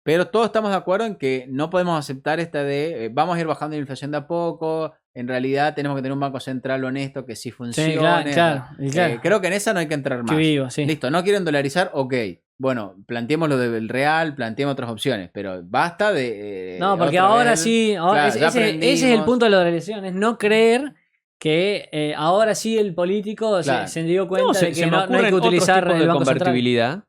Pero todos estamos de acuerdo en que no podemos aceptar esta de vamos a ir bajando la inflación de a poco, en realidad tenemos que tener un banco central honesto que sí Sí, claro, funcione. claro, y claro. Creo que en esa no hay que entrar Que más. vivo, sí. Listo, no quieren dolarizar, ok. Bueno, planteemos lo del real, planteemos otras opciones, pero basta No, de porque otra ahora vez. sí, Claro, ya ese es el aprendimos. punto de la elección, es no creer que ahora sí el político Claro. se dio No, cuenta de se que me no hay que ocurren otros utilizar tipos el de Banco Central. convertibilidad.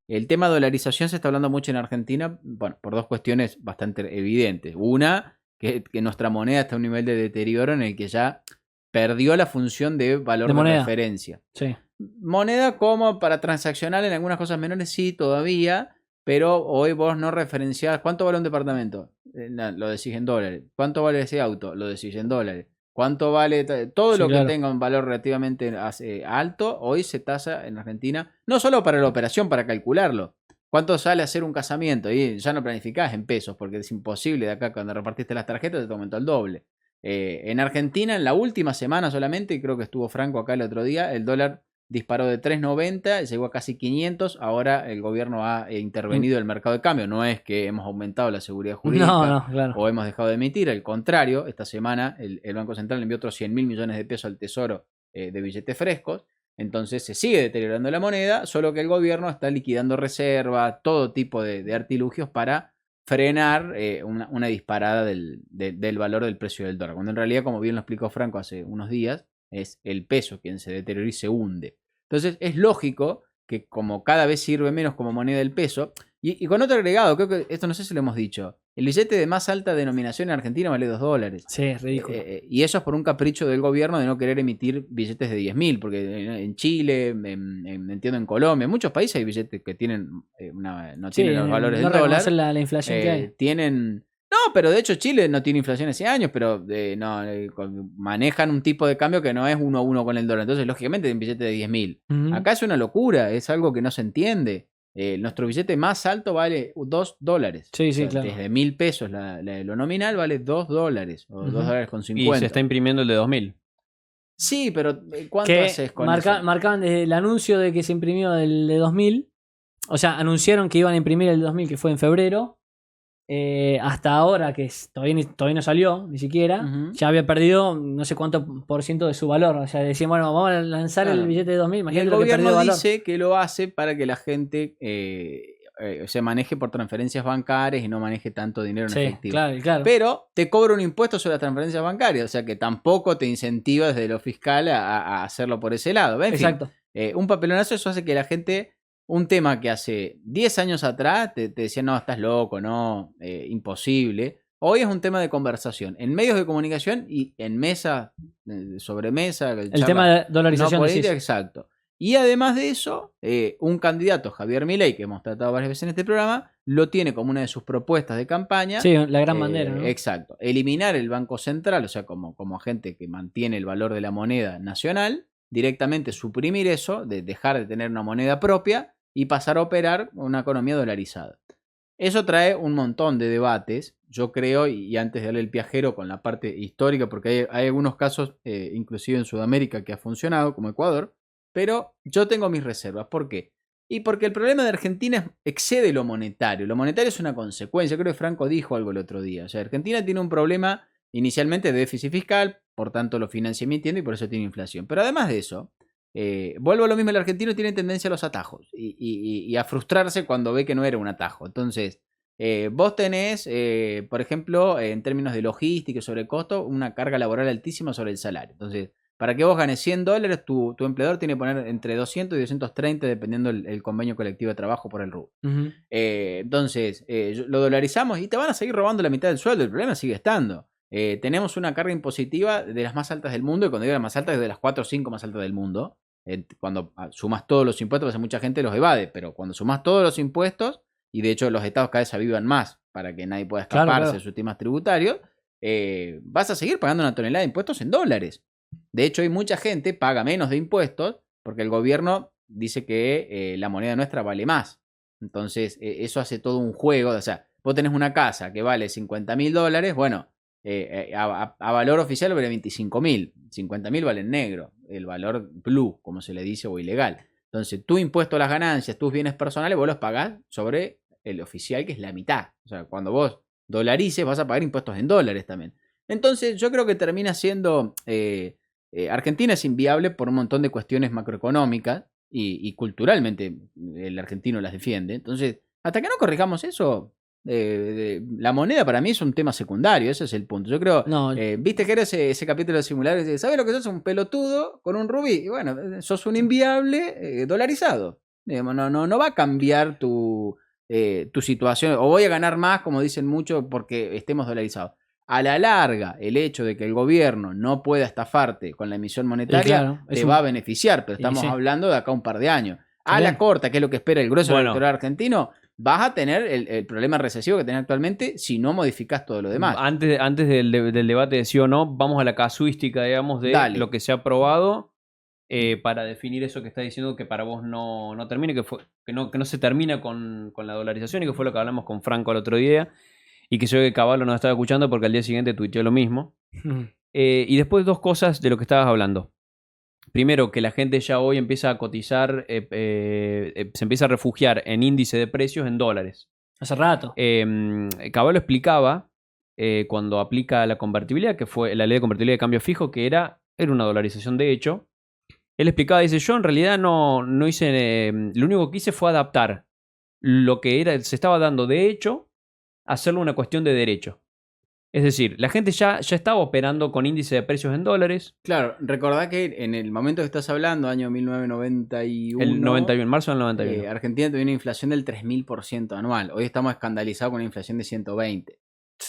El tema de dolarización se está hablando mucho en Argentina, bueno, por dos cuestiones bastante evidentes. Una, que nuestra moneda está a un nivel de deterioro en el que ya perdió la función de valor De de moneda. referencia. Sí. Moneda como para transaccional en algunas cosas menores, sí, todavía, pero hoy vos no referenciás. ¿Cuánto vale un departamento? No, lo decís en dólares. ¿Cuánto vale ese auto? Lo decís en dólares. ¿Cuánto vale todo Sí, lo que claro. tenga un valor relativamente alto? Hoy se tasa en Argentina, no solo para la operación, para calcularlo. ¿Cuánto sale hacer un casamiento? Y ya no planificás en pesos, porque es imposible de acá cuando repartiste las tarjetas te aumentó el doble. En Argentina, en la última semana solamente, y creo que estuvo Franco acá el otro día, el dólar disparó de 3.90, llegó a casi 500. Ahora el gobierno ha intervenido el mercado de cambio. No es que hemos aumentado la seguridad No, jurídica no, claro. o hemos dejado de emitir. Al contrario, esta semana el Banco Central envió otros 100.000 millones de pesos al Tesoro de billetes frescos. Entonces se sigue deteriorando la moneda, solo que el gobierno está liquidando reservas, todo tipo de artilugios para frenar una disparada del valor del precio del dólar. Cuando en realidad, como bien lo explicó Franco hace unos días, es el peso quien se deteriora y se hunde. Entonces es lógico que como cada vez sirve menos como moneda el peso, y con otro agregado, creo que esto no sé si lo hemos dicho, el billete de más alta denominación en Argentina vale $2. Sí, es ridículo. Y eso es por un capricho del gobierno de no querer emitir billetes de 10.000, porque en Chile, entiendo en Colombia, en muchos países hay billetes que tienen no Sí, tienen los valores no del reconocer dólar. la inflación que hay. Tienen. No, pero de hecho Chile no tiene inflación hace años, pero no, manejan un tipo de cambio que no es 1 a 1 con el dólar. Entonces, lógicamente, tienen billete de 10.000. Ujú. Acá es una locura, es algo que no se entiende. Nuestro billete más alto vale $2. Sí, O sí, sea, claro. desde 1.000 pesos lo nominal vale $2 o Ujú. $2 con Y se 50. está imprimiendo el de 2000. Sí, pero ¿cuánto Que haces con eso? marcaban desde el anuncio de que se imprimió el de 2000. O sea, anunciaron que iban a imprimir el de 2000, que fue en febrero. Hasta ahora, que todavía no salió, ni siquiera, Ujú. ya había perdido no sé cuánto por ciento de su valor. O sea, decían, bueno, vamos a lanzar el Claro. billete de 2000, Y imagínate el lo que perdió de gobierno valor. dice que lo hace para que la gente se maneje por transferencias bancarias y no maneje tanto dinero en Sí, efectivo. claro, claro. Pero te cobra un impuesto sobre las transferencias bancarias, o sea que tampoco te incentiva desde lo fiscal a hacerlo por ese lado. En fin, Exacto. un papelonazo, eso hace que la gente, un tema que hace 10 años atrás te decían, no, estás loco, no, imposible. Hoy es un tema de conversación en medios de comunicación y en mesa, sobremesa, El tema de charlas no dolarización, políticas, decís. exacto. Y además de eso, un candidato, Javier Milei, que hemos tratado varias veces en este programa, lo tiene como una de sus propuestas de campaña. Sí, la gran bandera, ¿no? Exacto. Eliminar el Banco Central, o sea, como agente que mantiene el valor de la moneda nacional, directamente suprimir eso, de dejar de tener una moneda propia y pasar a operar una economía dolarizada. Eso trae un montón de debates, yo creo, y antes de darle el piajero con la parte histórica, porque hay algunos casos, inclusive en Sudamérica, que ha funcionado, como Ecuador, pero yo tengo mis reservas. ¿Por qué? Y porque el problema de Argentina excede lo monetario. Lo monetario es una consecuencia. Creo que Franco dijo algo el otro día. O sea, Argentina tiene un problema inicialmente de déficit fiscal, por tanto lo financia emitiendo y por eso tiene inflación. Pero además de eso, vuelvo a lo mismo, el argentino tiene tendencia a los atajos y a frustrarse cuando ve que no era un atajo. Entonces, vos tenés, por ejemplo, en términos de logística y sobre costo, una carga laboral altísima sobre el salario. Entonces, para que vos ganes $100, tu empleador tiene que poner entre 200 y 230 dependiendo el convenio colectivo de trabajo por el rubro. Ujú. Entonces, lo dolarizamos y te van a seguir robando la mitad del sueldo. El problema sigue estando. Tenemos una carga impositiva de las más altas del mundo, y cuando digo las más altas, es de las 4 o 5 más altas del mundo. Cuando sumas todos los impuestos, pues mucha gente los evade, pero cuando sumas todos los impuestos, y de hecho los estados cada vez avivan más para que nadie pueda Claro, escaparse claro. de sus temas tributarios, vas a seguir pagando una tonelada de impuestos en dólares. De hecho, hay mucha gente que paga menos de impuestos porque el gobierno dice que la moneda nuestra vale más. Entonces, eso hace todo un juego. O sea, vos tenés una casa que vale $50.000, bueno, a valor oficial vale 25.000, 50.000 vale en negro, el valor blue, como se le dice, o ilegal. Entonces, tu impuesto a las ganancias, tus bienes personales, vos los pagás sobre el oficial, que es la mitad. O sea, cuando vos dolarices, vas a pagar impuestos en dólares también. Entonces, yo creo que termina siendo... Argentina es inviable por un montón de cuestiones macroeconómicas y culturalmente el argentino las defiende. Entonces, hasta que no corrijamos eso, la moneda para mí es un tema secundario, ese es el punto. Yo creo, No, viste que era ese capítulo de Simuladores, ¿sabes lo que sos? Un pelotudo con un rubí. Y bueno, sos un inviable dolarizado. Digamos, no va a cambiar tu situación, o voy a ganar más, como dicen muchos, porque estemos dolarizados. A la larga, el hecho de que el gobierno no pueda estafarte con la emisión monetaria claro, te va a beneficiar, pero estamos hablando de acá un par de años. A la corta, que es lo que espera el grueso del electorado argentino, vas a tener el problema recesivo que tenés actualmente si no modificás todo lo demás. Antes del debate de sí o no, vamos a la casuística, digamos, de lo que se ha aprobado para definir eso que está diciendo que para vos no termine, que no se termina con la dolarización, y que fue lo que hablamos con Franco el otro día, y que yo que Caballo no estaba escuchando porque al día siguiente tuiteó lo mismo. Y después dos cosas de lo que estabas hablando. Primero, que la gente ya hoy empieza a cotizar, se empieza a refugiar en índice de precios en dólares. Hace rato. Caballo explicaba cuando aplica la convertibilidad, que fue la ley de convertibilidad de cambio fijo, que era una dolarización de hecho. Él explicaba, dice, yo en realidad no hice, lo único que hice fue adaptar lo que se estaba dando de hecho, hacerlo una cuestión de derecho. Es decir, la gente ya estaba operando con índice de precios en dólares. Claro, recordá que en el momento que estás hablando, año 1991... El 91, marzo del 91. Argentina tuvo una inflación del 3.000% anual. Hoy estamos escandalizados con una inflación de 120%.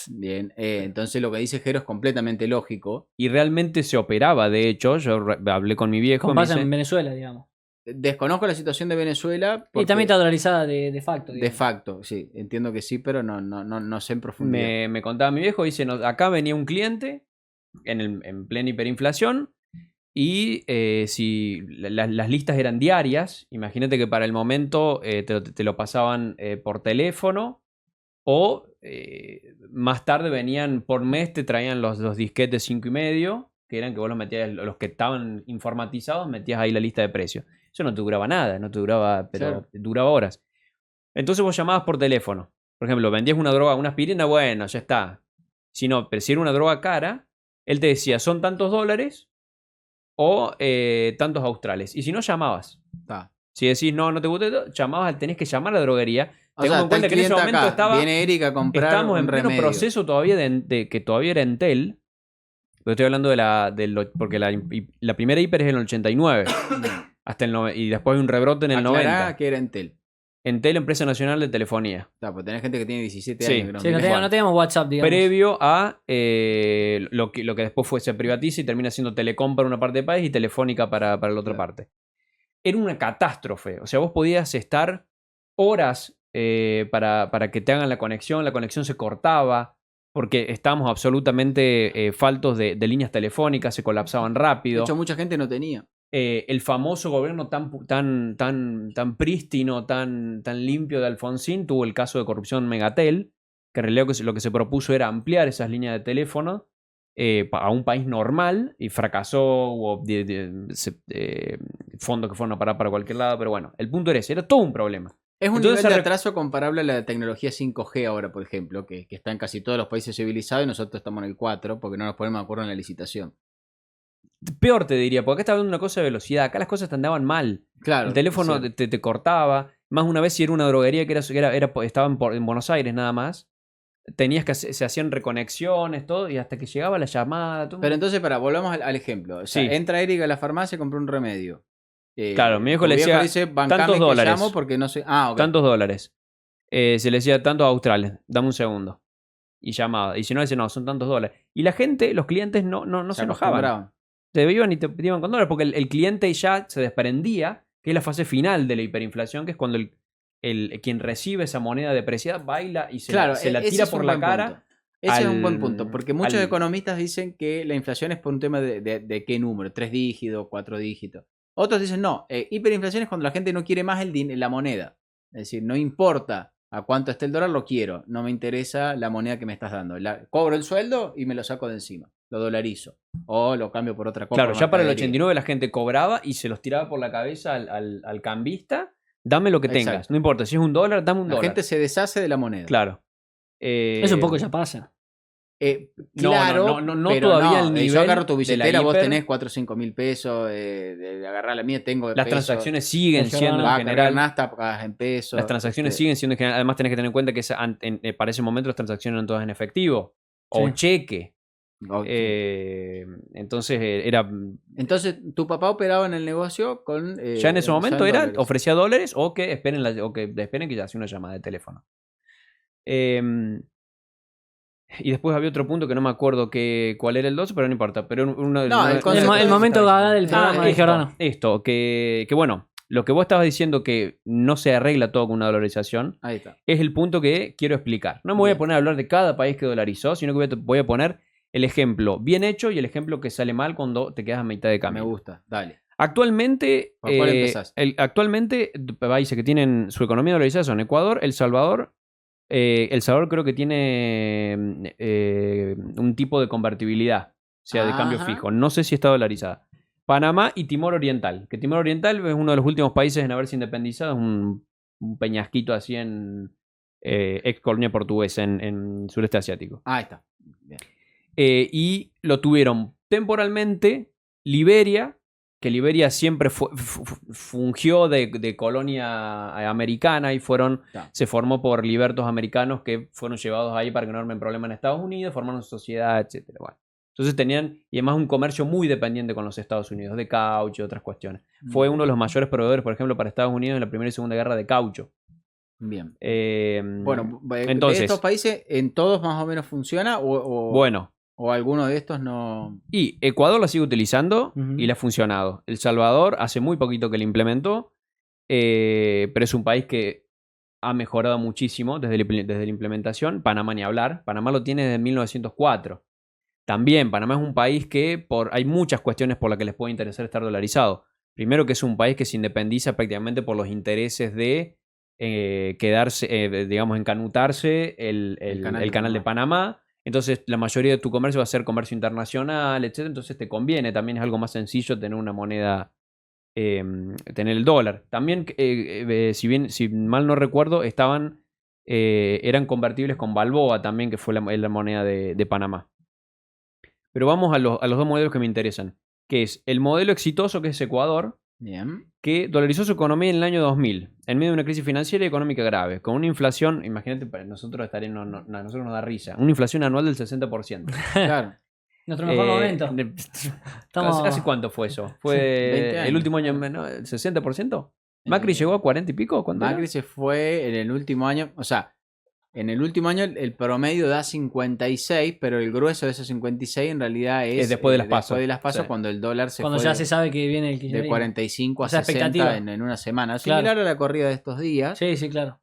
Bien, entonces lo que dice Jero es completamente lógico. Y realmente se operaba, de hecho, yo hablé con mi viejo. Con base en Venezuela, digamos. Desconozco la situación de Venezuela. Y también está dolarizada de facto. Digamos. De facto, sí. Entiendo que sí, pero no sé en profundidad. Me contaba mi viejo, dice, acá venía un cliente en plena hiperinflación y si las listas eran diarias, imagínate que para el momento te lo pasaban por teléfono o más tarde venían por mes, te traían los disquetes 5,5, que eran que vos los metías, los que estaban informatizados, metías ahí la lista de precios. Eso no te duraba nada, no te duraba, pero claro, duraba horas. Entonces vos llamabas por teléfono. Por ejemplo, vendías una droga, una aspirina, bueno, ya está. Pero si era una droga cara, él te decía, son tantos dólares o tantos australes. Y si no, llamabas. Si decís, no te gusta, llamabas, tenés que llamar a la droguería. Tengamos en cuenta que en ese momento viene Eric a comprar estábamos en pleno proceso todavía de que todavía era Entel. Pero estoy hablando porque la primera hiper es en el 89. Y después hay un rebrote en el 90. Que era Entel. Entel, Empresa Nacional de Telefonía. Claro, pues tenés gente que tiene 17 años. Sí, no teníamos WhatsApp, digamos. Previo a lo que después se privatiza y termina siendo Telecom para una parte del país y Telefónica para la otra parte. Era una catástrofe. O sea, vos podías estar horas para que te hagan la conexión se cortaba porque estábamos absolutamente faltos de líneas telefónicas, se colapsaban rápido. De hecho, mucha gente no tenía. El famoso gobierno tan prístino, tan limpio de Alfonsín tuvo el caso de corrupción Megatel, que en realidad lo que se propuso era ampliar esas líneas de teléfono a un país normal y fracasó, hubo fondos que fueron a parar para cualquier lado, pero bueno, el punto era todo un problema. Es un nivel de atraso comparable a la tecnología 5G ahora, por ejemplo, que está en casi todos los países civilizados y nosotros estamos en el 4 porque no nos ponemos de acuerdo en la licitación. Peor te diría, porque acá estaba hablando una cosa de velocidad, acá las cosas te andaban mal. Claro, el teléfono te cortaba. Más una vez si era una droguería que estaba en Buenos Aires nada más, tenías que se hacían reconexiones, todo, y hasta que llegaba la llamada. Todo. Pero entonces, volvamos al ejemplo. O sea, entra Eric a la farmacia y compra un remedio. Claro, mi viejo le decía tantos dólares. Llamo porque no sé. Okay. Tantos dólares. Se le decía tantos australes. Dame un segundo. Y llamaba. Y si no, dice no, son tantos dólares. Y la gente, los clientes no se enojaban. Te iban y te iban con dólares porque el cliente ya se desprendía, que es la fase final de la hiperinflación, que es cuando quien recibe esa moneda depreciada baila y se la tira por la cara. Ese es un buen punto, porque muchos economistas dicen que la inflación es por un tema de qué número, 3 dígitos, 4 dígitos. Otros dicen no, hiperinflación es cuando la gente no quiere más la moneda. Es decir, no importa a cuánto esté el dólar, lo quiero. No me interesa la moneda que me estás dando. Cobro el sueldo y me lo saco de encima. Lo dolarizo. O lo cambio por otra cosa. Claro, ya para el 89 la gente cobraba y se los tiraba por la cabeza al cambista. Dame lo que tengas. Exacto. No importa, si es un dólar, dame un La dólar. gente se deshace de la moneda. Claro. Eso un poco ya pasa. Claro, no pero todavía el nivel yo agarro tu de la billetera, vos hiper. tenés 4 o 5 mil pesos, de agarrar la mía, tengo de Las pesos, transacciones siguen El siendo va en a cargar general. Nasta, pagas en pesos. Las transacciones siguen siendo en general. Además, tenés que tener en cuenta que para ese momento las transacciones eran todas en efectivo o Sí. cheque. Ok. Entonces era. Entonces, tu papá operaba en el negocio con. Ya en ese momento usando era, dólares. ofrecía dólares o que esperen, que ya hacía una llamada de teléfono. Y después había otro punto que no me acuerdo cuál era el 12, pero no importa. Pero el concepto El momento gaga del programa de Giordano. Esto, que bueno, lo que vos estabas diciendo que no se arregla todo con una dolarización, Ahí está. es el punto que quiero explicar. No me voy a Bien. poner a hablar de cada país que dolarizó, sino que voy a poner el ejemplo bien hecho y el ejemplo que sale mal cuando te quedas a mitad de Me camino. gusta, dale. Actualmente, ¿Por cuál empezás? actualmente países que tienen su economía dolarizada son Ecuador, El Salvador. El Salvador creo que tiene un tipo de convertibilidad, o sea, de cambio Ajá. fijo. No sé si está dolarizada. Panamá y Timor Oriental. Que Timor Oriental es uno de los últimos países en haberse independizado. Es un peñasquito así en ex colonia portuguesa en sureste asiático. Ahí está. Bien. Y lo tuvieron temporalmente Liberia, que Liberia siempre fungió de colonia americana y Ya. se formó por libertos americanos que fueron llevados ahí para que no armen problema en Estados Unidos, formaron sociedad, etc. Bueno. Entonces tenían, y además, un comercio muy dependiente con los Estados Unidos, de caucho y otras cuestiones. Fue uno de los mayores proveedores, por ejemplo, para Estados Unidos en la Primera y Segunda Guerra de caucho. Bien. Bueno, De entonces, estos países, ¿en todos más o menos funciona? bueno. ¿O alguno de estos no? Y Ecuador la sigue utilizando Ujú. y le ha funcionado. El Salvador hace muy poquito que la implementó, pero es un país que ha mejorado muchísimo desde la implementación. Panamá ni hablar. Panamá lo tiene desde 1904. También Panamá es un país que hay muchas cuestiones por las que les puede interesar estar dolarizado. Primero, que es un país que se independiza prácticamente por los intereses de quedarse, digamos, encanutarse el canal de Panamá. Entonces, la mayoría de tu comercio va a ser comercio internacional, etc. Entonces, te conviene. También es algo más sencillo tener una moneda, tener el dólar. También, si mal no recuerdo, eran convertibles con Balboa también, que fue la moneda de Panamá. Pero vamos a los dos modelos que me interesan, que es el modelo exitoso, que es Ecuador, Bien. que dolarizó su economía en el año 2000, en medio de una crisis financiera y económica grave, con una inflación, imagínate, para nosotros a nosotros nos da risa, una inflación anual del 60%. Claro. Nuestro mejor momento. Estamos- ¿Hace cuánto fue eso? 20 ¿Fue años. el último año, ¿no? ¿El 60%? ¿Macri llegó a 40 y pico? ¿Cuánto era? Macri se fue en el último año, o sea, en el último año el promedio da 56, pero el grueso de esos 56 en realidad es después de las PASO. después de las PASO, Sí. cuando el dólar se Cuando fue ya se sabe que viene el de kirchnerismo. 45 a O sea, 60 expectativa. en una semana. Claro. Similar a la corrida de estos días. Sí, sí, claro.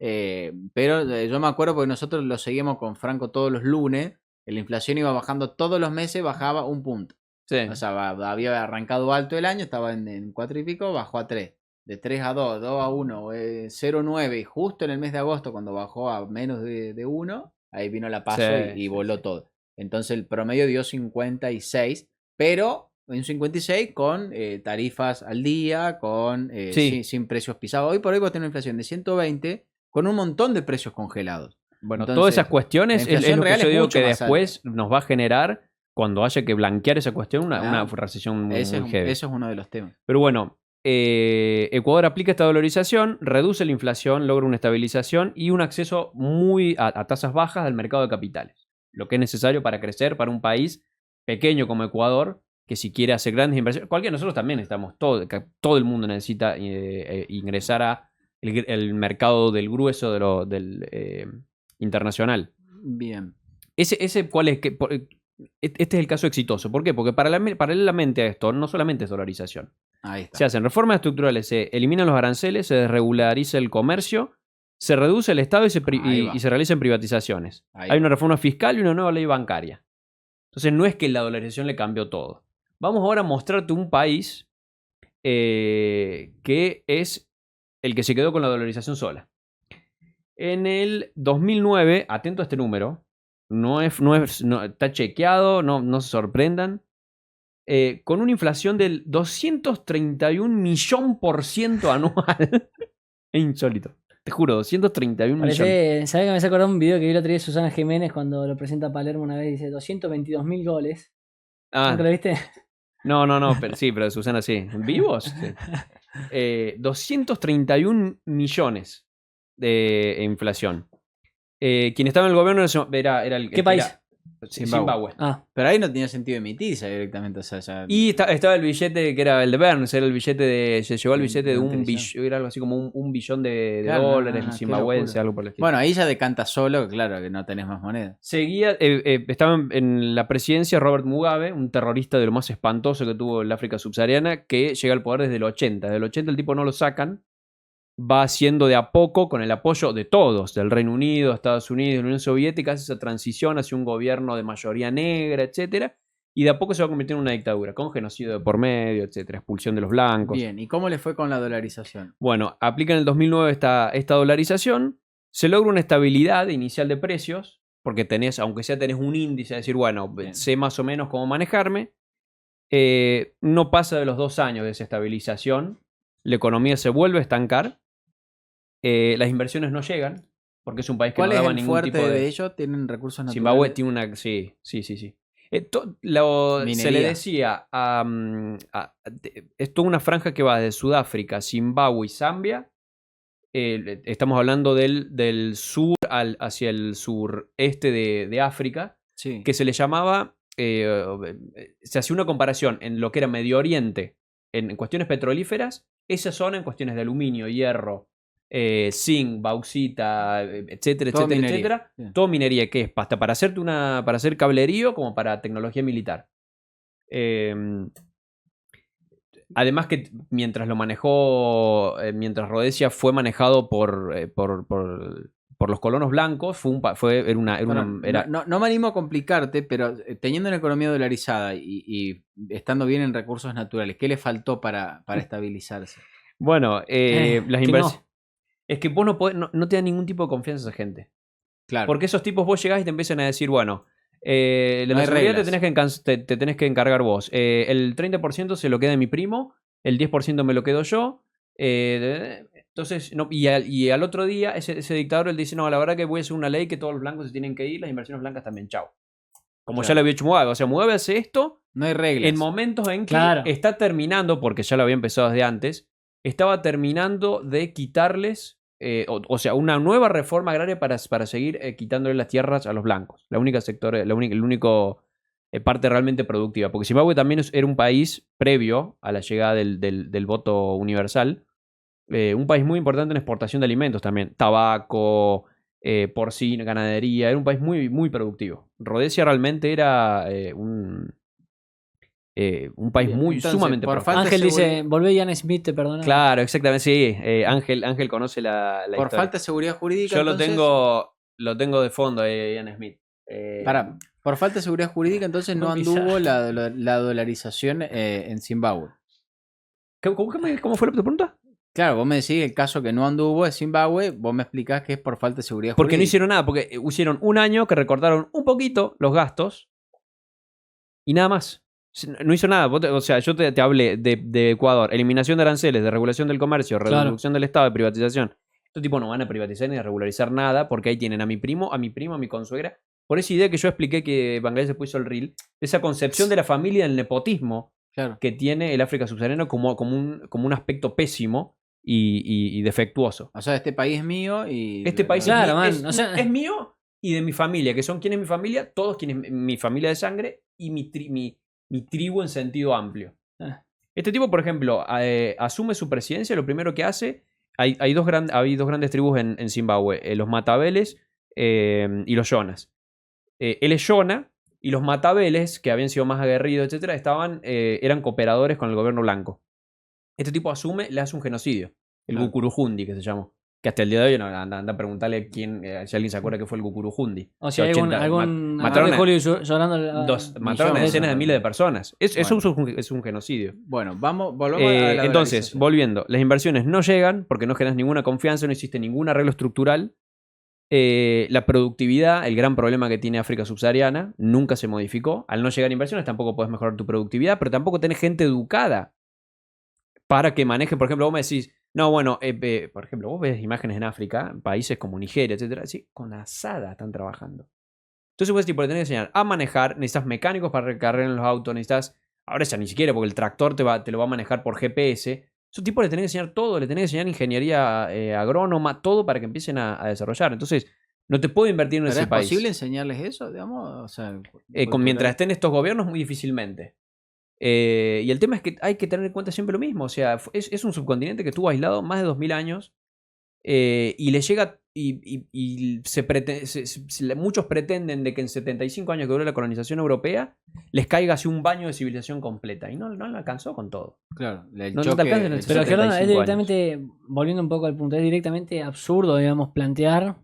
Pero yo me acuerdo porque nosotros lo seguimos con Franco todos los lunes. La inflación iba bajando todos los meses, bajaba un punto. Sí. O sea, había arrancado alto el año, estaba en 4 y pico, bajó a 3. De 3 a 2, 2 a 1, 0,9. Y justo en el mes de agosto, cuando bajó a menos de 1, ahí vino la PASO y Sí, voló sí. todo. Entonces el promedio dio 56, pero un 56 con tarifas al día, con Sí. sin precios pisados. Hoy por hoy vos tenés una inflación de 120 con un montón de precios congelados. Bueno, Entonces, todas esas cuestiones la inflación es lo que real yo es digo mucho que más después nos va a generar, cuando haya que blanquear esa cuestión, una Claro. recesión muy Eso heavy. es uno de los temas. Pero bueno, Ecuador aplica esta dolarización, reduce la inflación, logra una estabilización y un acceso a tasas bajas al mercado de capitales. Lo que es necesario para crecer para un país pequeño como Ecuador, que si quiere hacer grandes inversiones, nosotros también necesitamos, todo el mundo necesita ingresar a el mercado del grueso del internacional. Bien. Ese ¿cuál es? Este es el caso exitoso. ¿Por qué? Porque paralelamente a esto, no solamente es dolarización. Ahí está. Se hacen reformas estructurales, se eliminan los aranceles, se desregulariza el comercio, se reduce el Estado y Ahí va. se realizan privatizaciones. Ahí Hay va. una reforma fiscal y una nueva ley bancaria. Entonces no es que la dolarización le cambió todo. Vamos ahora a mostrarte un país que es el que se quedó con la dolarización sola. En el 2009, atento a este número, no está chequeado, no se sorprendan, con una inflación del 231.000.000% anual. Es insólito. Te juro, 231 millones. ¿Sabes que me hace acordar un video que vi el otro día de Susana Jiménez cuando lo presenta a Palermo una vez? Dice 222.000 goles. ¿Nunca lo viste? No, pero de Susana sí. ¿Vivos? Sí. 231 millones de inflación. Quien estaba en el gobierno era el... ¿Qué país? Zimbabue. Pero ahí no tenía sentido emitirse directamente. O sea, Y estaba el billete que era el de Burns, era el billete de. Se llevó el billete de un billón, era algo así como un billón de dólares zimbabuense, algo por el estilo. Bueno, ahí ya decanta solo, claro, que no tenés más moneda. Seguía, estaba en la presidencia Robert Mugabe, un terrorista de lo más espantoso que tuvo el África subsahariana, que llega al poder desde el 80. Desde el 80 el tipo no lo sacan. Va haciendo de a poco, con el apoyo de todos, del Reino Unido, Estados Unidos, de la Unión Soviética, hace esa transición hacia un gobierno de mayoría negra, etcétera, y de a poco se va a convertir en una dictadura, con genocidio de por medio, etcétera, expulsión de los blancos. Bien, ¿y cómo le fue con la dolarización? Bueno, aplica en el 2009 esta dolarización, se logra una estabilidad inicial de precios, porque tenés, aunque sea tenés un índice, a decir, bueno, bien, sé más o menos cómo manejarme, no pasa de los 2 años de esa estabilización, la economía se vuelve a estancar. Las inversiones no llegan, porque es un país que no daba ningún tipo de... ¿Cuál es el fuerte de ellos? ¿Tienen recursos naturales? Zimbabue tiene una... Sí. Se le decía es toda una franja que va de Sudáfrica, Zimbabue y Zambia. Estamos hablando del sur hacia el sureste de África, sí, que se le llamaba... se hacía una comparación en lo que era Medio Oriente, en cuestiones petrolíferas, esa zona en cuestiones de aluminio, hierro, zinc, bauxita, etcétera, todo etcétera, minería. etcétera. Bien. Todo minería, que es hasta para hacer cablerío como para tecnología militar. Además que mientras Rhodesia fue manejado por los colonos blancos, no me animo a complicarte, pero teniendo una economía dolarizada y estando bien en recursos naturales, ¿qué le faltó para estabilizarse? Bueno, las inversiones... No. Es que vos no te da ningún tipo de confianza a esa gente. Claro. Porque esos tipos vos llegás y te empiezan a decir, bueno, la No hay seguridad reglas. te tenés que encargar vos. El 30% se lo queda mi primo, el 10% me lo quedo yo. Entonces, y al otro día ese dictador él dice, no, la verdad que voy a hacer una ley que todos los blancos se tienen que ir, las inversiones blancas también, chao. Como Claro. ya lo había hecho Mugabe. O sea, Mugabe hace esto No hay reglas. en momentos en que Claro. está terminando, porque ya lo había empezado desde antes, estaba terminando de quitarles, o sea, una nueva reforma agraria para seguir quitándole las tierras a los blancos. El único parte realmente productiva. Porque Zimbabue también era un país previo a la llegada del voto universal. Un país muy importante en exportación de alimentos también. Tabaco, porcino, ganadería. Era un país muy, muy productivo. Rhodesia realmente era un país Bien, muy entonces, sumamente por próspero. falta de Ángel dice, seguridad- volvé Ian Smith, te perdona. Claro, exactamente, sí. Ángel conoce la Por historia. falta de seguridad jurídica. Yo entonces, lo tengo de fondo, Ian Smith. por falta de seguridad jurídica, entonces no Muy anduvo la dolarización en Zimbabue. ¿Cómo fue la pregunta? Claro, vos me decís el caso que no anduvo es Zimbabue, vos me explicás que es por falta de seguridad Porque no jurídica. hicieron nada, porque hicieron un año que recortaron un poquito los gastos y nada más. No hizo nada. O sea, yo te hablé de Ecuador, eliminación de aranceles, de regulación del comercio, Claro. reducción del Estado, de privatización. Estos tipos no van a privatizar ni a regularizar nada porque ahí tienen a mi primo, a mi consuegra. Por esa idea que yo expliqué que Bangladesh se puso el reel, esa concepción de la familia, del nepotismo Claro. que tiene el África subsahariana como un aspecto pésimo y defectuoso. O sea, este país es mío y... Este país Claro, man, es, o sea- es mío y de mi familia, que son quienes mi familia, todos quienes mi familia de sangre y mi tribu en sentido amplio. Ah. Este tipo, por ejemplo, asume su presidencia, lo primero que hace, hay dos grandes tribus en Zimbabue, los Matabeles y los Yonas. Él es Yona y los Matabeles, que habían sido más aguerridos, etcétera, eran cooperadores con el gobierno blanco. Este tipo asume, le hace un genocidio, el Claro. Gukurujundi, que se llamó. Que hasta el día de hoy anda a preguntarle si alguien se acuerda que fue el Gukurujundi. O sea, hay algún mataron a- Julio llorando. mataron a millones, decenas de miles de personas. Eso Bueno. es un genocidio. Bueno, volvamos a la Entonces, dolarización. volviendo, las inversiones no llegan porque no generas ninguna confianza, no existe ningún arreglo estructural. La productividad, el gran problema que tiene África subsahariana, nunca se modificó. Al no llegar inversiones tampoco puedes mejorar tu productividad, pero tampoco tenés gente educada para que maneje. Por ejemplo, vos me decís, no, bueno, por ejemplo, vos ves imágenes en África, países como Nigeria, etcétera, así, con asada están trabajando. Entonces vos tipo, le tenés que enseñar a manejar, necesitas mecánicos para recargar en los autos, necesitas, ahora ya ni siquiera, porque el tractor te lo va a manejar por GPS. Esos tipos le tenés que enseñar todo, le tenés que enseñar ingeniería agrónoma, todo para que empiecen a desarrollar. Entonces, no te puedo invertir en ¿Pero ese es país. posible enseñarles eso, digamos? O sea, Mientras estén estos gobiernos, muy difícilmente. Y el tema es que hay que tener en cuenta siempre lo mismo. O sea, es un subcontinente que estuvo aislado más de 2000 años y le llega. Muchos pretenden de que en 75 años que duró la colonización europea les caiga así un baño de civilización completa. Y no le alcanzó con todo. Claro, el No te choque, alcanza en el Pero 75 Gerardo, es años. directamente, volviendo un poco al punto, es directamente absurdo, digamos, plantear.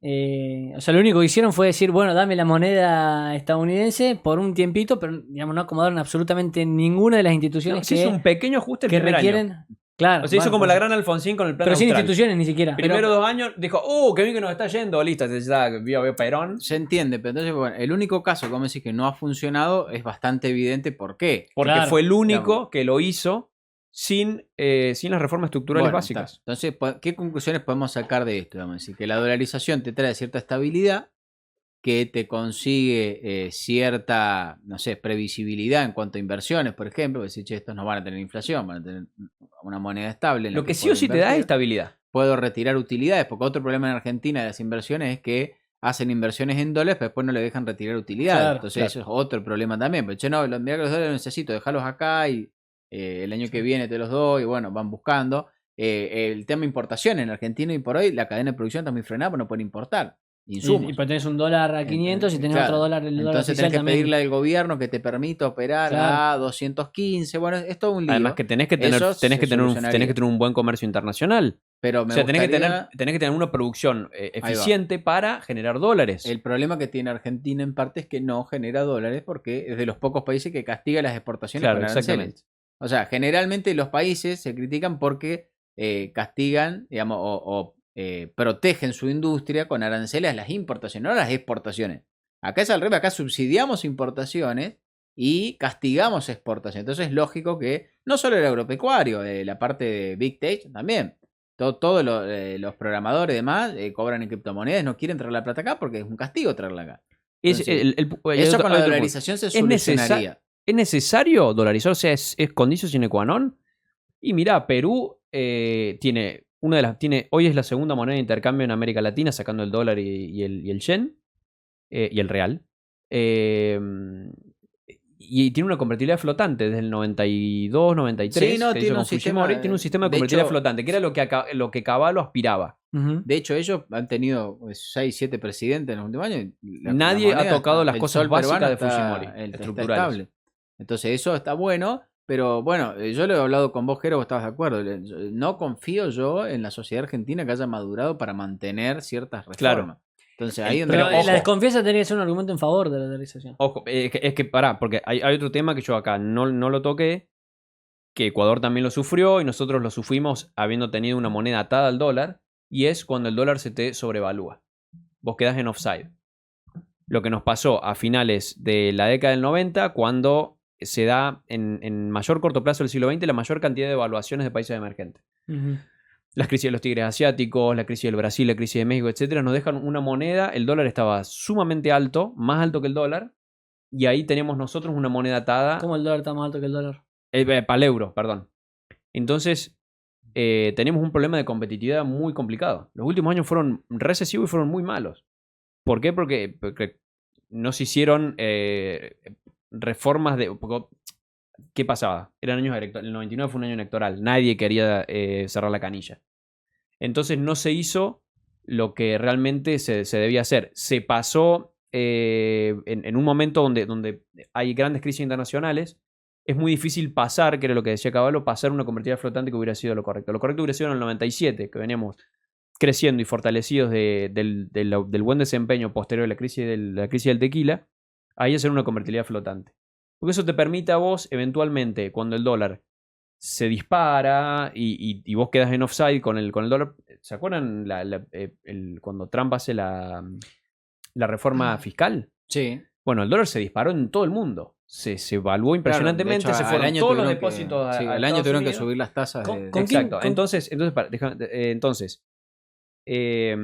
O sea, lo único que hicieron fue decir, bueno, dame la moneda estadounidense por un tiempito, pero digamos, no acomodaron absolutamente ninguna de las instituciones Se hizo un pequeño ajuste el que primer requieren. año. Claro. O sea, hizo bueno, como la gran Alfonsín con el plan pero sin austral. instituciones ni siquiera. Primero 2 años dijo, qué bien que nos está yendo, listo, ya vio Perón. se entiende, pero entonces, bueno, el único caso, como decís, que no ha funcionado, es bastante evidente por qué. Porque Claro, fue el único digamos. que lo hizo sin las reformas estructurales Bueno, básicas. está. Entonces, ¿qué conclusiones podemos sacar de esto? Vamos a decir que la dolarización te trae cierta estabilidad, que te consigue cierta, no sé, previsibilidad en cuanto a inversiones, por ejemplo, decir, che, estos no van a tener inflación, van a tener una moneda estable. En la Lo que sí puedo o sí te da es invertir. estabilidad. Puedo retirar utilidades, porque otro problema en Argentina de las inversiones es que hacen inversiones en dólares, pero después no le dejan retirar utilidades. Claro, Entonces, claro. eso es otro problema también. Pero, che, no, mirá que los dólares necesito, dejarlos acá y el año que viene te los doy, y bueno, van buscando. El tema de importación en Argentina y por hoy, la cadena de producción está muy frenada, porque no pueden importar insumos. y pues tenés un dólar a 500 y tenés Claro. otro dólar, el dólar Entonces oficial tenés que también. pedirle al gobierno que te permita operar Claro. a 215. Bueno, es todo un lío. Además que tenés que tener, Eso tenés que se tener solucionaría. un buen comercio internacional. Pero O me sea, tenés que gustaría... tener una producción va. eficiente para generar dólares. El problema que tiene Argentina en parte es que no genera dólares porque es de los pocos países que castiga las exportaciones Claro, con aranceles. exactamente. O sea, generalmente los países se critican porque castigan, digamos, protegen su industria con aranceles a las importaciones, no a las exportaciones. Acá es al revés, acá subsidiamos importaciones y castigamos exportaciones. Entonces es lógico que no solo el agropecuario, la parte de Big Tech también. Todos los programadores y demás cobran en criptomonedas, no quieren traer la plata acá porque es un castigo traerla acá. Entonces, eso con la dolarización se solucionaría. ¿Es necesario dolarizar? O sea, ¿es condicio sine qua non? Y mira, Perú tiene hoy es la segunda moneda de intercambio en América Latina, sacando el dólar y el yen y el real. Y tiene una convertibilidad flotante desde el 92, 93. Sí, no, que tiene hizo un con sistema, Fujimori, tiene un sistema de de convertibilidad hecho- flotante, que era lo que Cavallo aspiraba. Ujú. De hecho, ellos han tenido 6, 7 presidentes en los últimos años. Nadie ha moneda tocado las el cosas sol básicas peruano de está- Fujimori, está estructurales. estable. Entonces, eso está bueno. Pero bueno, yo lo he hablado con vos, Jero, vos estabas de acuerdo. No confío yo en la sociedad argentina que haya madurado para mantener ciertas reformas. Claro. Entonces, ahí es Pero donde... ojo. la desconfianza tendría que ser un argumento en favor de la dolarización. Ojo, es que pará, porque hay otro tema que yo acá no lo toqué, que Ecuador también lo sufrió y nosotros lo sufrimos habiendo tenido una moneda atada al dólar, y es cuando el dólar se te sobrevalúa. Vos quedás en offside. Lo que nos pasó a finales de la década del 90, cuando se da en mayor corto plazo del siglo XX la mayor cantidad de evaluaciones de países emergentes. Ujú. Las crisis de los tigres asiáticos, la crisis del Brasil, la crisis de México, etcétera, nos dejan una moneda, el dólar estaba sumamente alto, más alto que el dólar, y ahí tenemos nosotros una moneda atada. ¿Cómo el dólar está más alto que el dólar? Para el euro, perdón. Entonces, tenemos un problema de competitividad muy complicado. Los últimos años fueron recesivos y fueron muy malos. ¿Por qué? Porque no se hicieron reformas de... ¿Qué pasaba? Eran años electorales. El 99 fue un año electoral. Nadie quería cerrar la canilla. Entonces no se hizo lo que realmente se debía hacer. Se pasó en un momento donde hay grandes crisis internacionales. Es muy difícil pasar, que era lo que decía Cavallo, pasar una convertibilidad flotante que hubiera sido lo correcto. Lo correcto hubiera sido en el 97, que veníamos creciendo y fortalecidos del buen desempeño posterior a la crisis del tequila, ahí hacer una convertibilidad flotante. Porque eso te permite a vos, eventualmente, cuando el dólar se dispara y vos quedas en offside con el dólar, ¿se acuerdan cuando Trump hace la reforma fiscal? Sí. Bueno, el dólar se disparó en todo el mundo. Se evaluó impresionantemente, Claro, de hecho, se fueron todos los tuvieron depósitos sí, a al año Estados tuvieron que Unidos. subir las tasas. ¿Con de- quién? Exacto. Entonces, ¿qué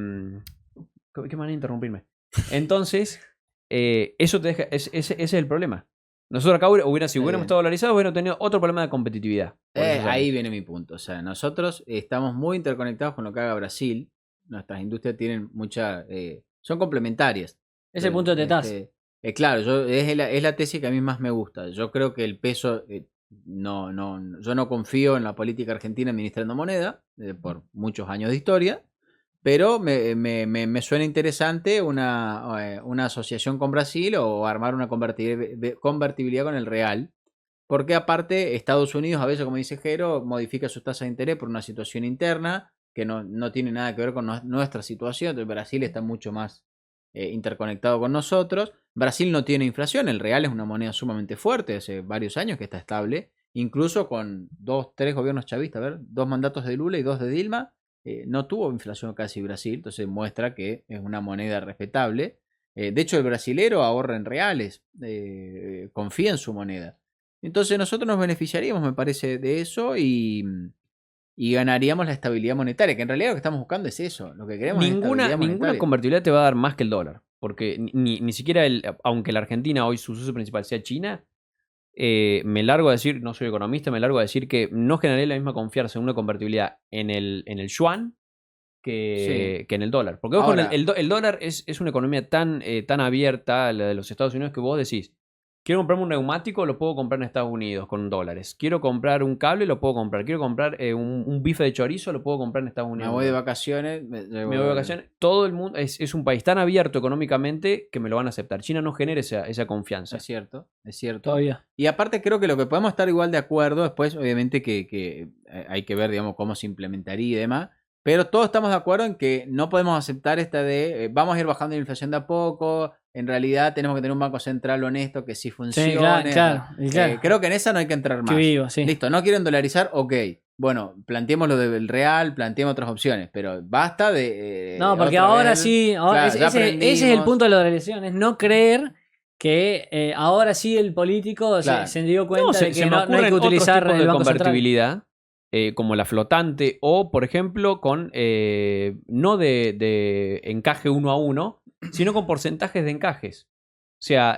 manera de interrumpirme? Entonces, eso te deja, ese es el problema. Nosotros acá si hubiéramos bien. estado dolarizados, hubiéramos tenido otro problema de competitividad. por esos ahí años. viene mi punto. O sea, nosotros estamos muy interconectados con lo que haga Brasil. Nuestras industrias tienen son complementarias. Es el punto de TETAS. Claro, es la tesis que a mí más me gusta. Yo creo que el peso, yo no confío en la política argentina administrando moneda por muchos años de historia, pero me suena interesante una asociación con Brasil o armar una convertibilidad con el real. Porque aparte, Estados Unidos, a veces, como dice Jero, modifica sus tasas de interés por una situación interna que no tiene nada que ver con nuestra situación. Entonces, Brasil está mucho más interconectado con nosotros. Brasil no tiene inflación, el real es una moneda sumamente fuerte, hace varios años que está estable, incluso con 3 gobiernos chavistas, 2 mandatos de Lula y 2 de Dilma, no tuvo inflación casi Brasil, entonces muestra que es una moneda respetable. De hecho, el brasilero ahorra en reales, confía en su moneda. Entonces nosotros nos beneficiaríamos, me parece, de eso y ganaríamos la estabilidad monetaria, que en realidad lo que estamos buscando es eso. Lo que queremos es estabilidad Ninguna monetaria. convertibilidad te va a dar más que el dólar. Porque ni siquiera, aunque la Argentina hoy su socio principal sea China, me largo a decir, no soy economista, me largo a decir que no generaría la misma confianza en una convertibilidad en el yuan que en el dólar. Porque ojo, Ahora- el dólar es una economía tan abierta, la de los Estados Unidos, que vos decís, quiero comprarme un neumático, lo puedo comprar en Estados Unidos con dólares. Quiero comprar un cable, lo puedo comprar. Quiero comprar un bife de chorizo, lo puedo comprar en Estados Me Unidos. voy de vacaciones. Me voy de vacaciones. Todo el mundo es un país tan abierto económicamente que me lo van a aceptar. China no genera esa confianza. Es cierto, es cierto. Todavía. Y aparte creo que lo que podemos estar igual de acuerdo, después obviamente que hay que ver, digamos, cómo se implementaría y demás, pero todos estamos de acuerdo en que no podemos aceptar esta de vamos a ir bajando la inflación de a poco, en realidad tenemos que tener un banco central honesto que sí funcione. Sí, claro. Creo que en esa no hay que entrar más. Que vivo, sí. Listo, no quieren dolarizar, ok. Bueno, planteemos lo del real, planteemos otras opciones, pero basta de... No, porque otra ahora vez, sí, ahora claro, ya ese es el aprendimos. punto de la relación, es no creer que ahora sí el político Claro. se dio cuenta de que se me no hay ocurren que otros utilizar tipos el de Banco Central. convertibilidad, como la flotante, o por ejemplo con no de encaje 1 a 1, sino con porcentajes de encajes. O sea,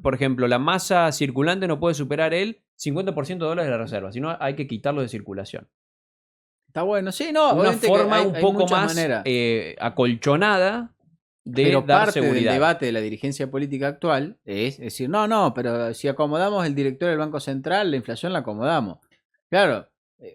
por ejemplo, la masa circulante no puede superar el 50% de dólares de la reserva, sino hay que quitarlo de circulación. Está bueno, sí, no. Una obviamente que forma hay un poco muchas más maneras. acolchonada de Pero dar parte del seguridad. debate de la dirigencia política actual es decir, no, pero si acomodamos el director del Banco Central, la inflación la acomodamos. Claro,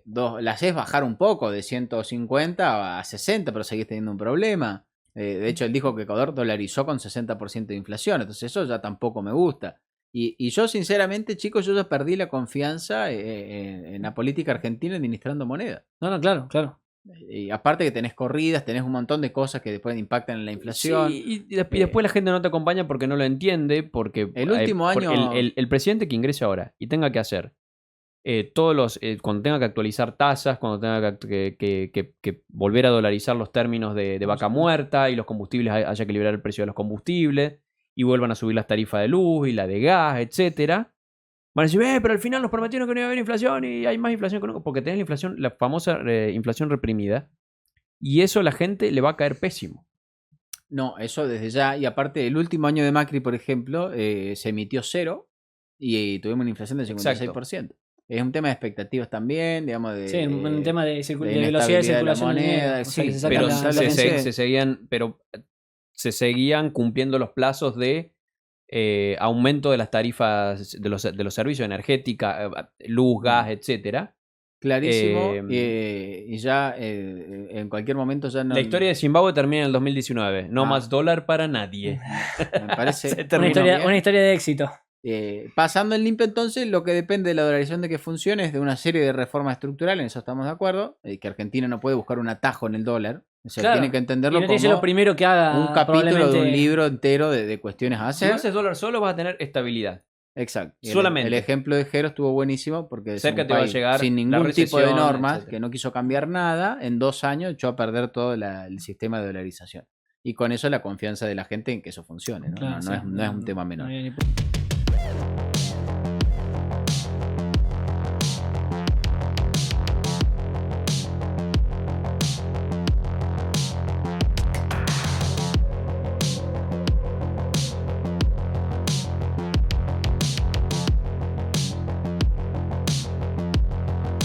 la haces bajar un poco de 150 a 60, pero seguís teniendo un problema. De hecho, él dijo que Ecuador dolarizó con 60% de inflación, entonces eso ya tampoco me gusta. Y yo, sinceramente, chicos, yo ya perdí la confianza en la política argentina administrando moneda. No, claro. Y aparte que tenés corridas, tenés un montón de cosas que después impactan en la inflación. Sí, y después la gente no te acompaña porque no lo entiende, porque El último año- el presidente que ingrese ahora y tenga que hacer cuando tenga que actualizar tasas, cuando tenga que volver a dolarizar los términos de vaca muerta y los combustibles, haya que liberar el precio de los combustibles y vuelvan a subir las tarifas de luz y la de gas, etcétera. Van a decir, pero al final nos prometieron que no iba a haber inflación y hay más inflación económica, porque tenés la inflación, la famosa inflación reprimida, y eso a la gente le va a caer pésimo. No, eso desde ya. Y aparte, el último año de Macri, por ejemplo, se emitió 0 y tuvimos una inflación del 56%. Es un tema de expectativas también, digamos, de... Sí, un tema de velocidad de inestabilidad de la circulación del dinero, moneda, o sea, sí, que se saca Pero la- se seguían cumpliendo los plazos de aumento de las tarifas de los servicios energética, luz, gas, etcétera. Clarísimo. Y ya en cualquier momento ya no... La historia de Zimbabue termina en el 2019. No Ah. más dólar para nadie. Me parece... Se terminó. una historia de éxito. Pasando en limpio, entonces, lo que depende de la dolarización de que funcione es de una serie de reformas estructurales, en eso estamos de acuerdo, que Argentina no puede buscar un atajo en el dólar, o sea, Claro. tiene que Y entenderlo no tiene que ser como lo primero que haga. un capítulo de un probablemente. libro entero de cuestiones a Si hacer. no haces dólar solo, vas a tener estabilidad. Exacto. Y Solamente. el ejemplo de Jero estuvo buenísimo porque es Cerca un te va a país llegar sin la ningún tipo de recesión, normas, etcétera. que no quiso cambiar nada, en 2 años echó a perder todo el sistema de dolarización. Y con eso la confianza de la gente en que eso funcione, ¿no? Claro, No sí, es un tema menor. había ni-